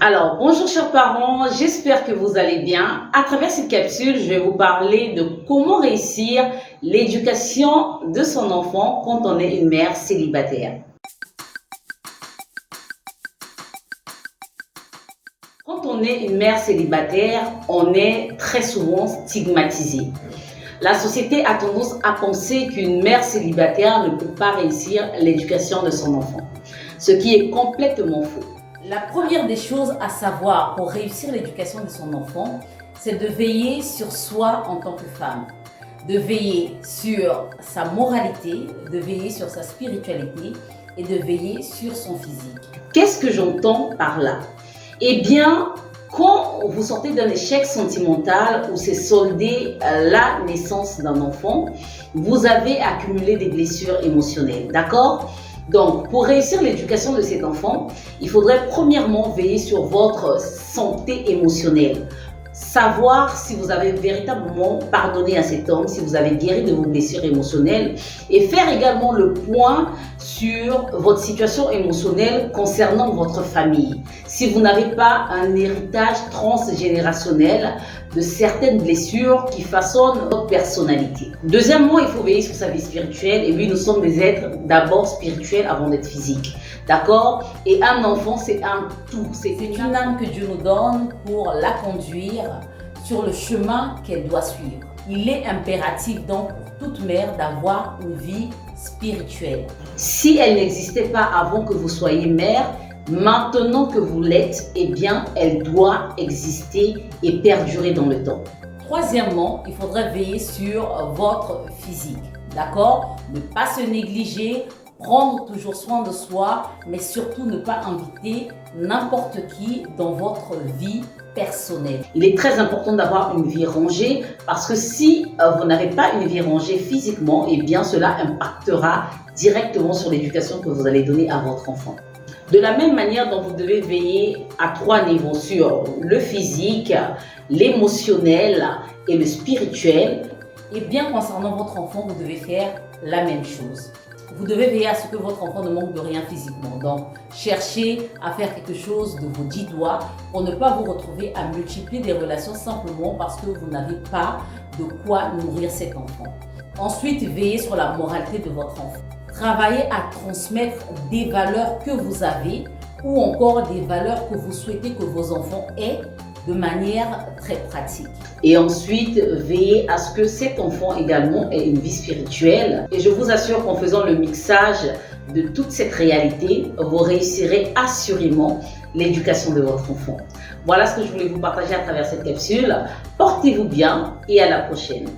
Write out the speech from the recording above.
Alors, bonjour chers parents, j'espère que vous allez bien. À travers cette capsule, je vais vous parler de comment réussir l'éducation de son enfant quand on est une mère célibataire. Quand on est une mère célibataire, on est très souvent stigmatisé. La société a tendance à penser qu'une mère célibataire ne peut pas réussir l'éducation de son enfant, ce qui est complètement faux. La première des choses à savoir pour réussir l'éducation de son enfant, c'est de veiller sur soi en tant que femme, de veiller sur sa moralité, de veiller sur sa spiritualité et de veiller sur son physique. Qu'est-ce que j'entends par là? Eh bien, quand vous sortez d'un échec sentimental où s'est soldée la naissance d'un enfant, vous avez accumulé des blessures émotionnelles, d'accord? Donc, pour réussir l'éducation de cet enfant, il faudrait premièrement veiller sur votre santé émotionnelle. Savoir si vous avez véritablement pardonné à cet homme, si vous avez guéri de vos blessures émotionnelles et faire également le point sur votre situation émotionnelle concernant votre famille. Si vous n'avez pas un héritage transgénérationnel de certaines blessures qui façonnent votre personnalité. Deuxièmement, il faut veiller sur sa vie spirituelle. Et oui, nous sommes des êtres d'abord spirituels avant d'être physiques. D'accord? Et un enfant, c'est un tout. C'est une âme que Dieu nous donne pour la conduire sur le chemin qu'elle doit suivre. Il est impératif donc pour toute mère d'avoir une vie spirituelle. Si elle n'existait pas avant que vous soyez mère, maintenant que vous l'êtes, eh bien, elle doit exister et perdurer dans le temps. Troisièmement, il faudrait veiller sur votre physique. D'accord? Ne pas se négliger, prendre toujours soin de soi, mais surtout ne pas inviter n'importe qui dans votre vie personnelle. Il est très important d'avoir une vie rangée parce que si vous n'avez pas une vie rangée physiquement, eh bien, cela impactera directement sur l'éducation que vous allez donner à votre enfant. De la même manière dont vous devez veiller à 3 niveaux sur le physique, l'émotionnel et le spirituel. Et bien concernant votre enfant, vous devez faire la même chose. Vous devez veiller à ce que votre enfant ne manque de rien physiquement. Donc, cherchez à faire quelque chose de vos 10 doigts pour ne pas vous retrouver à multiplier des relations simplement parce que vous n'avez pas de quoi nourrir cet enfant. Ensuite, veillez sur la moralité de votre enfant. Travaillez à transmettre des valeurs que vous avez ou encore des valeurs que vous souhaitez que vos enfants aient de manière très pratique. Et ensuite, veillez à ce que cet enfant également ait une vie spirituelle. Et je vous assure qu'en faisant le mixage de toute cette réalité, vous réussirez assurément l'éducation de votre enfant. Voilà ce que je voulais vous partager à travers cette capsule. Portez-vous bien et à la prochaine.